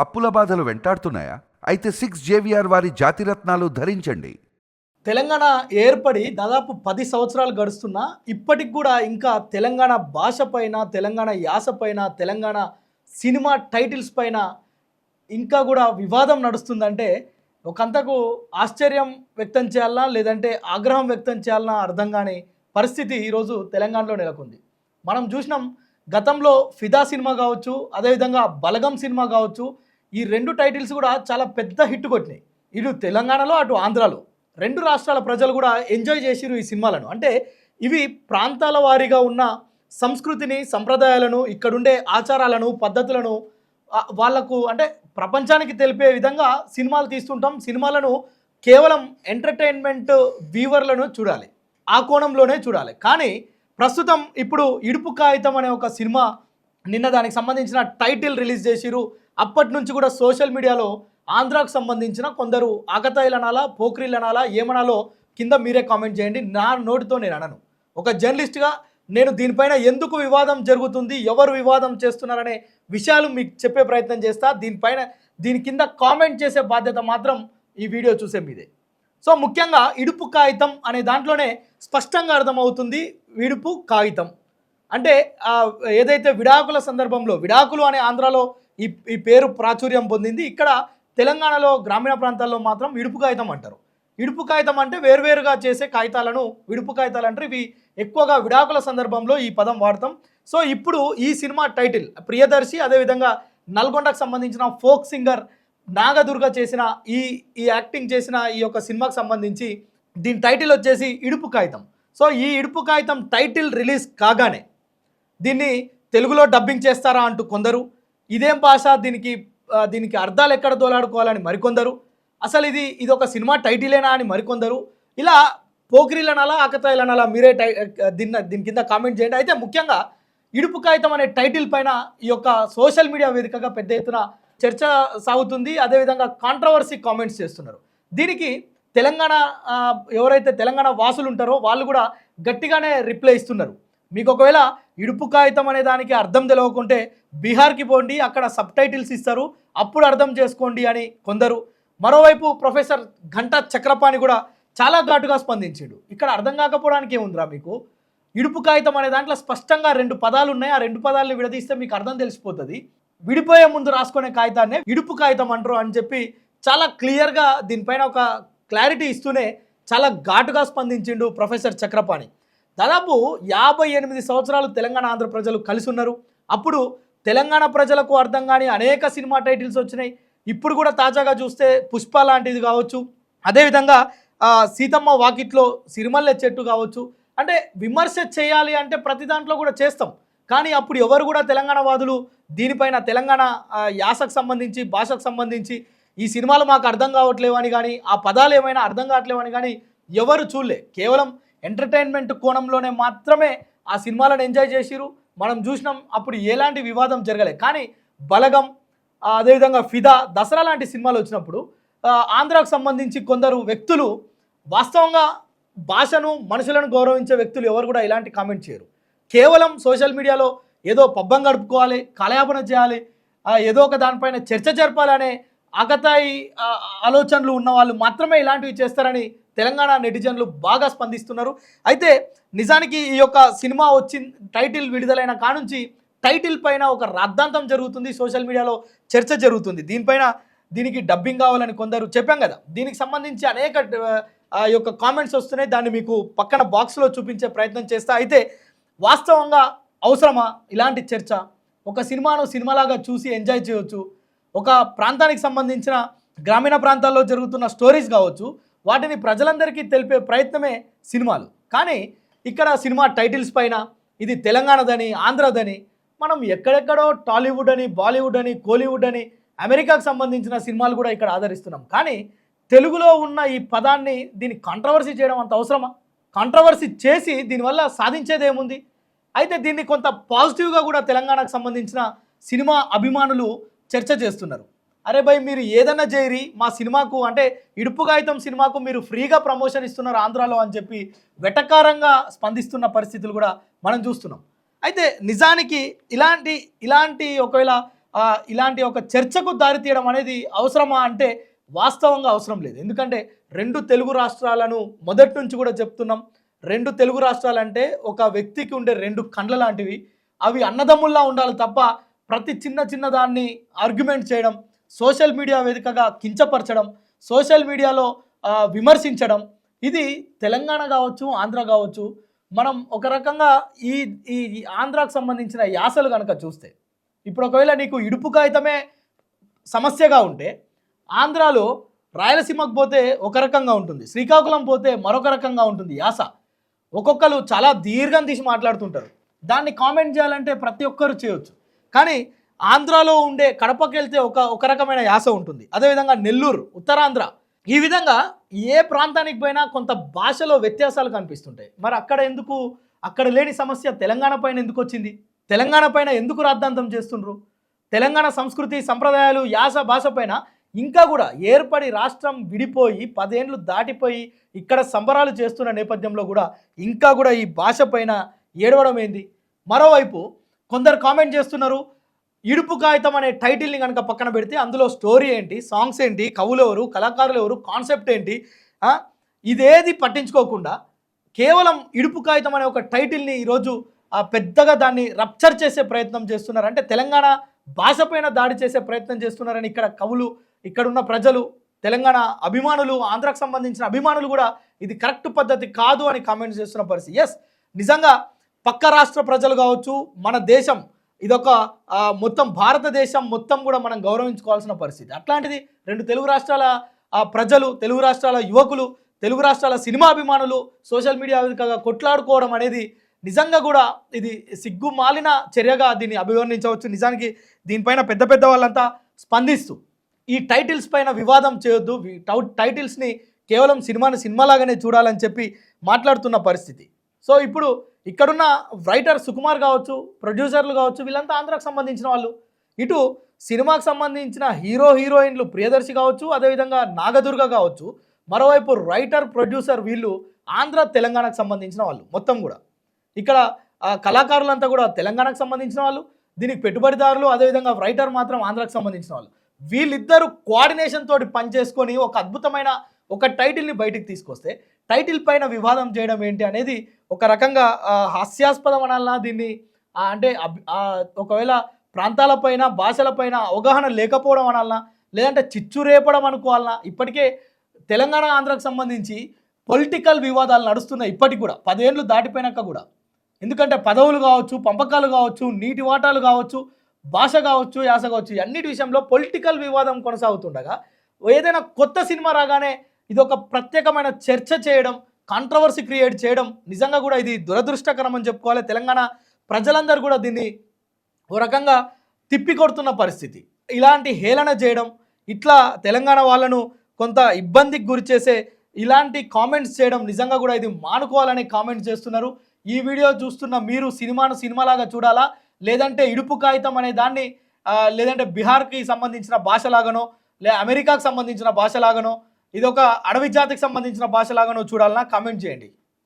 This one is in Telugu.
అప్పుల బాధలు వెంటాడుతున్నాయా? అయితే 6 JVR వారి జాతిరత్నాలు ధరించండి. తెలంగాణ ఏర్పడి దాదాపు 10 సంవత్సరాలు గడుస్తున్నా ఇప్పటికి కూడా ఇంకా తెలంగాణ భాష పైన, తెలంగాణ యాస పైన, తెలంగాణ సినిమా టైటిల్స్ పైన ఇంకా కూడా వివాదం నడుస్తుందంటే ఒకంతకు ఆశ్చర్యం వ్యక్తం చేయాలన్నా లేదంటే ఆగ్రహం వ్యక్తం చేయాలన్నా అర్థం కాని పరిస్థితి ఈరోజు తెలంగాణలో నెలకొంది. మనం చూసినాం గతంలో ఫిదా సినిమా కావచ్చు, అదేవిధంగా బలగం సినిమా కావచ్చు, ఈ రెండు టైటిల్స్ కూడా చాలా పెద్ద హిట్ కొట్టినాయి. ఇటు తెలంగాణలో అటు ఆంధ్రాలో రెండు రాష్ట్రాల ప్రజలు కూడా ఎంజాయ్ చేసిరు ఈ సినిమాలను. అంటే ఇవి ప్రాంతాల వారీగా ఉన్న సంస్కృతిని, సంప్రదాయాలను, ఇక్కడుండే ఆచారాలను, పద్ధతులను వాళ్లకు అంటే ప్రపంచానికి తెలిపే విధంగా సినిమాలు తీస్తుంటాం. సినిమాలను కేవలం ఎంటర్టైన్మెంట్ వ్యూవర్లను చూడాలి, ఆ కోణంలోనే చూడాలి. కానీ ప్రస్తుతం ఇప్పుడు ఇడుపు కాగితం అనే ఒక సినిమా నిన్న దానికి సంబంధించిన టైటిల్ రిలీజ్ చేసిరు. అప్పటి నుంచి కూడా సోషల్ మీడియాలో ఆంధ్రాకు సంబంధించిన కొందరు ఆకతాయిలు అనాలా, పోక్రీలు అనాలా, ఏమనాలో కింద మీరే కామెంట్ చేయండి. నా నోటితో నేను అనను. ఒక జర్నలిస్ట్గా నేను దీనిపైన ఎందుకు వివాదం జరుగుతుంది, ఎవరు వివాదం చేస్తున్నారనే విషయాలు మీకు చెప్పే ప్రయత్నం చేస్తా. దీని కింద కామెంట్ చేసే బాధ్యత మాత్రం ఈ వీడియో చూసే మీదే. సో ముఖ్యంగా ఇడుపు కాగితం అనే దాంట్లోనే స్పష్టంగా అర్థమవుతుంది. ఇడుపు కాగితం అంటే ఏదైతే విడాకుల సందర్భంలో, విడాకులు అనే ఆంధ్రాలో ఈ పేరు ప్రాచుర్యం పొందింది. ఇక్కడ తెలంగాణలో గ్రామీణ ప్రాంతాల్లో మాత్రం ఇడుపు కాగితం అంటారు. ఇడుపు కాగితం అంటే వేర్వేరుగా చేసే కాగితాలను ఇడుపు కాగితాలు అంటారు. ఇవి ఎక్కువగా విడాకుల సందర్భంలో ఈ పదం వాడతాం. సో ఇప్పుడు ఈ సినిమా టైటిల్ ప్రియదర్శి, అదేవిధంగా నల్గొండకు సంబంధించిన ఫోక్ సింగర్ నాగదుర్గ చేసిన ఈ యాక్టింగ్ చేసిన ఈ యొక్క సినిమాకి సంబంధించి దీని టైటిల్ వచ్చేసి ఇడుపు కాగితం. సో ఈ ఇడుపు కాగితం టైటిల్ రిలీజ్ కాగానే దీన్ని తెలుగులో డబ్బింగ్ చేస్తారా అంటూ కొందరు, ఇదేం భాష, దీనికి అర్థాలు ఎక్కడ దోలాడుకోవాలని మరికొందరు, అసలు ఇది ఒక సినిమా టైటిలేనా అని మరికొందరు, ఇలా పోకిరీలు అనాలా, ఆకతాయిలు అనాలా, మీరే దీని కింద కామెంట్ చేయండి. అయితే ముఖ్యంగా ఇడుపు కాగితం అనే టైటిల్ పైన ఈ యొక్క సోషల్ మీడియా వేదికగా పెద్ద ఎత్తున చర్చ సాగుతుంది. అదేవిధంగా కాంట్రవర్సీ కామెంట్స్ చేస్తున్నారు. దీనికి తెలంగాణ ఎవరైతే తెలంగాణ వాసులు ఉంటారో వాళ్ళు కూడా గట్టిగానే రిప్లై ఇస్తున్నారు. మీకు ఒకవేళ ఇడుపు కాగితం అనే దానికి అర్థం తెలియకుంటే బీహార్కి పోండి, అక్కడ సబ్ టైటిల్స్ ఇస్తారు, అప్పుడు అర్థం చేసుకోండి అని కొందరు. మరోవైపు ప్రొఫెసర్ ఘంటా చక్రపాణి కూడా చాలా ఘాటుగా స్పందించాడు. ఇక్కడ అర్థం కాకపోవడానికి ఏముందిరా, మీకు ఇడుపు కాగితం అనే దాంట్లో స్పష్టంగా 2 పదాలు ఉన్నాయి. ఆ 2 పదాలని విడదీస్తే మీకు అర్థం తెలిసిపోతుంది. విడిపోయే ముందు రాసుకునే కాగితాన్నే ఇడుపు కాగితం అంటారు అని చెప్పి చాలా క్లియర్గా దీనిపైన ఒక క్లారిటీ ఇస్తూనే చాలా ఘాటుగా స్పందించిండు ప్రొఫెసర్ చక్రపాణి. దాదాపు 58 సంవత్సరాలు తెలంగాణ ఆంధ్ర ప్రజలు కలిసి ఉన్నారు. అప్పుడు తెలంగాణ ప్రజలకు అర్థం కాని అనేక సినిమా టైటిల్స్ వచ్చినాయి. ఇప్పుడు కూడా తాజాగా చూస్తే పుష్ప లాంటిది కావచ్చు, అదేవిధంగా సీతమ్మ వాకిట్లో సిరిమల్లె చెట్టు కావచ్చు. అంటే విమర్శ చేయాలి అంటే ప్రతి దాంట్లో కూడా చేస్తాం. కానీ అప్పుడు ఎవరు కూడా తెలంగాణ వాదులు దీనిపైన తెలంగాణ యాసకు సంబంధించి, భాషకు సంబంధించి ఈ సినిమాలు మాకు అర్థం కావట్లేవు అని కానీ, ఆ పదాలు ఏమైనా అర్థం కావట్లేవు అని కానీ ఎవరు చూడలే. కేవలం ఎంటర్టైన్మెంట్ కోణంలోనే మాత్రమే ఆ సినిమాలను ఎంజాయ్ చేసిరు. మనం చూసినాం, అప్పుడు ఎలాంటి వివాదం జరగలే. కానీ బలగం, అదేవిధంగా ఫిదా, దసరా లాంటి సినిమాలు వచ్చినప్పుడు ఆంధ్రాకు సంబంధించి కొందరు వ్యక్తులు వాస్తవంగా భాషను, మనుషులను గౌరవించే వ్యక్తులు ఎవరు కూడా ఇలాంటి కామెంట్ చేయరు. కేవలం సోషల్ మీడియాలో ఏదో పబ్బం గడుపుకోవాలి, కాలయాపన చేయాలి, ఏదో ఒక దానిపైన చర్చ జరపాలనే ఆకతాయి ఆలోచనలు ఉన్న వాళ్ళు మాత్రమే ఇలాంటివి చేస్తారని తెలంగాణ నెటిజన్లు బాగా స్పందిస్తున్నారు. అయితే నిజానికి ఈ యొక్క సినిమా టైటిల్ విడుదలైన కానుంచి టైటిల్ పైన ఒక రాద్ధాంతం జరుగుతుంది, సోషల్ మీడియాలో చర్చ జరుగుతుంది. దీనికి డబ్బింగ్ కావాలని కొందరు చెప్పాం కదా, దీనికి సంబంధించి అనేక యొక్క కామెంట్స్ వస్తున్నాయి. దాన్ని మీకు పక్కన బాక్స్లో చూపించే ప్రయత్నం చేస్తా. అయితే వాస్తవంగా అవసరమా ఇలాంటి చర్చ? ఒక సినిమాను సినిమాలాగా చూసి ఎంజాయ్ చేయవచ్చు. ఒక ప్రాంతానికి సంబంధించిన గ్రామీణ ప్రాంతాల్లో జరుగుతున్న స్టోరీస్ కావచ్చు, వాటిని ప్రజలందరికీ తెలిపే ప్రయత్నమే సినిమాలు. కానీ ఇక్కడ సినిమా టైటిల్స్ పైన ఇది తెలంగాణదని, ఆంధ్రదని, మనం ఎక్కడెక్కడో టాలీవుడ్ అని, బాలీవుడ్ అని, కోలీవుడ్ అని, అమెరికాకు సంబంధించిన సినిమాలు కూడా ఇక్కడ ఆదరిస్తున్నాం. కానీ తెలుగులో ఉన్న ఈ పదాన్ని దీన్ని కాంట్రవర్సీ చేయడం అంత అవసరమా? కాంట్రవర్సీ చేసి దీనివల్ల సాధించేది ఏముంది? అయితే దీన్ని కొంత పాజిటివ్గా కూడా తెలంగాణకు సంబంధించిన సినిమా అభిమానులు చర్చ చేస్తున్నారు. అరే భయ్, మీరు ఏదన్నా చేయరి, మా సినిమాకు అంటే ఇడుపు కాగితం సినిమాకు మీరు ఫ్రీగా ప్రమోషన్ ఇస్తున్నారు ఆంధ్రాలో అని చెప్పి వెటకారంగా స్పందిస్తున్న పరిస్థితులు కూడా మనం చూస్తున్నాం. అయితే నిజానికి ఇలాంటి ఒకవేళ ఇలాంటి ఒక చర్చకు దారితీయడం అనేది అవసరమా అంటే వాస్తవంగా అవసరం లేదు. ఎందుకంటే రెండు తెలుగు రాష్ట్రాలను మొదటి నుంచి కూడా చెప్తున్నాం. రెండు తెలుగు రాష్ట్రాలంటే ఒక వ్యక్తికి ఉండే రెండు కండ్ల లాంటివి. అవి అన్నదమ్ముల్లా ఉండాలి తప్ప ప్రతి చిన్న దాన్ని ఆర్గ్యుమెంట్ చేయడం, సోషల్ మీడియా వేదికగా కించపరచడం, సోషల్ మీడియాలో విమర్శించడం, ఇది తెలంగాణ కావచ్చు, ఆంధ్ర కావచ్చు. మనం ఒక రకంగా ఈ ఈ ఆంధ్రాకు సంబంధించిన యాసలు కనుక చూస్తే, ఇప్పుడు ఒకవేళ నీకు ఇడుపు కాగితమే సమస్యగా ఉంటే, ఆంధ్రాలో రాయలసీమకు పోతే ఒక రకంగా ఉంటుంది, శ్రీకాకుళం పోతే మరొక రకంగా ఉంటుంది యాస. ఒక్కొక్కరు చాలా దీర్ఘం తీసి మాట్లాడుతుంటారు. దాన్ని కామెంట్ చేయాలంటే ప్రతి ఒక్కరు చేయొచ్చు. కానీ ఆంధ్రాలో ఉండే కడపకి వెళ్తే ఒక రకమైన యాస ఉంటుంది. అదేవిధంగా నెల్లూరు, ఉత్తరాంధ్ర, ఈ విధంగా ఏ ప్రాంతానికి పోయినా కొంత భాషలో వ్యత్యాసాలు కనిపిస్తుంటాయి. మరి అక్కడ లేని సమస్య తెలంగాణ పైన ఎందుకు వచ్చింది? తెలంగాణ పైన ఎందుకు రాద్ధాంతం చేస్తుండ్రు? తెలంగాణ సంస్కృతి, సంప్రదాయాలు, యాస, భాష పైన ఇంకా కూడా ఏర్పడి రాష్ట్రం విడిపోయి 10 ఏళ్ళు దాటిపోయి ఇక్కడ సంబరాలు చేస్తున్న నేపథ్యంలో కూడా ఇంకా కూడా ఈ భాష పైన ఏడవడం ఏంది? మరోవైపు కొందరు కామెంట్ చేస్తున్నారు, ఇడుపు కాగితం అనే టైటిల్ని కనుక పక్కన పెడితే అందులో స్టోరీ ఏంటి, సాంగ్స్ ఏంటి, కవులు ఎవరు, కళాకారులు ఎవరు, కాన్సెప్ట్ ఏంటి, ఇదేది పట్టించుకోకుండా కేవలం ఇడుపు కాగితం అనే ఒక టైటిల్ని ఈరోజు పెద్దగా దాన్ని రప్చర్ చేసే ప్రయత్నం చేస్తున్నారు. అంటే తెలంగాణ భాష పైన దాడి చేసే ప్రయత్నం చేస్తున్నారని ఇక్కడ కవులు, ఇక్కడున్న ప్రజలు, తెలంగాణ అభిమానులు, ఆంధ్రాకు సంబంధించిన అభిమానులు కూడా ఇది కరెక్ట్ పద్ధతి కాదు అని కామెంట్స్ చేస్తున్న పరిస్థితి. ఎస్, నిజంగా పక్క రాష్ట్ర ప్రజలు కావచ్చు, మన దేశం ఇదొక మొత్తం భారతదేశం మొత్తం కూడా మనం గౌరవించుకోవాల్సిన పరిస్థితి. అట్లాంటిది రెండు తెలుగు రాష్ట్రాల ప్రజలు, తెలుగు రాష్ట్రాల యువకులు, తెలుగు రాష్ట్రాల సినిమా అభిమానులు సోషల్ మీడియా వేదికగా కొట్లాడుకోవడం అనేది నిజంగా కూడా ఇది సిగ్గుమాలిన చర్యగా దీన్ని అభివర్ణించవచ్చు. నిజానికి దీనిపైన పెద్ద వాళ్ళంతా స్పందిస్తూ ఈ టైటిల్స్ పైన వివాదం చేయొద్దు, టైటిల్స్ని కేవలం సినిమాలాగానే చూడాలని చెప్పి మాట్లాడుతున్న పరిస్థితి. సో ఇప్పుడు ఇక్కడున్న రైటర్ సుకుమార్ కావచ్చు, ప్రొడ్యూసర్లు కావచ్చు, వీళ్ళంతా ఆంధ్రాకు సంబంధించిన వాళ్ళు. ఇటు సినిమాకు సంబంధించిన హీరోయిన్లు ప్రియదర్శి కావచ్చు, అదేవిధంగా నాగదుర్గ కావచ్చు. మరోవైపు రైటర్, ప్రొడ్యూసర్ వీళ్ళు ఆంధ్ర, తెలంగాణకు సంబంధించిన వాళ్ళు మొత్తం కూడా. ఇక్కడ కళాకారులంతా కూడా తెలంగాణకు సంబంధించిన వాళ్ళు, దీనికి పెట్టుబడిదారులు, అదేవిధంగా రైటర్ మాత్రం ఆంధ్రాకు సంబంధించిన వాళ్ళు. వీళ్ళిద్దరూ కోఆర్డినేషన్ తోటి పనిచేసుకొని ఒక అద్భుతమైన ఒక టైటిల్ని బయటికి తీసుకొస్తే టైటిల్ పైన వివాదం చేయడం ఏంటి అనేది ఒక రకంగా హాస్యాస్పదం అనాలన్నా దీన్ని, అంటే ఒకవేళ ప్రాంతాలపైన, భాషలపైన అవగాహన లేకపోవడం అనాలన్నా, లేదంటే చిచ్చు రేపడం అనుకోవాలన్నా. ఇప్పటికే తెలంగాణ, ఆంధ్రాకు సంబంధించి పొలిటికల్ వివాదాలు నడుస్తున్నాయి ఇప్పటికి కూడా, 10 ఏళ్ళు దాటిపోయినాక కూడా. ఎందుకంటే పదవులు కావచ్చు, పంపకాలు కావచ్చు, నీటి వాటాలు కావచ్చు, భాష కావచ్చు, యాస కావచ్చు, అన్నిటి విషయంలో పొలిటికల్ వివాదం కొనసాగుతుండగా ఏదైనా కొత్త సినిమా రాగానే ఇది ఒక ప్రత్యేకమైన చర్చ చేయడం, కాంట్రవర్సీ క్రియేట్ చేయడం నిజంగా కూడా ఇది దురదృష్టకరం అని చెప్పుకోవాలి. తెలంగాణ ప్రజలందరూ కూడా దీన్ని ఓ రకంగా తిప్పికొడుతున్న పరిస్థితి. ఇలాంటి హేళన చేయడం, ఇట్లా తెలంగాణ వాళ్ళను కొంత ఇబ్బందికి గురి చేసే ఇలాంటి కామెంట్స్ చేయడం నిజంగా కూడా ఇది మానుకోవాలని కామెంట్స్ చేస్తున్నారు. ఈ వీడియో చూస్తున్న మీరు సినిమాలాగా చూడాలా, లేదంటే ఇడుపు కాగితం అనే దాన్ని లేదంటే బీహార్కి సంబంధించిన భాషలాగానో, అమెరికాకు సంబంధించిన భాషలాగానో, ఇదొక అడవి జాతికి సంబంధించిన భాషలాగానో చూడాలన్నా కామెంట్ చేయండి.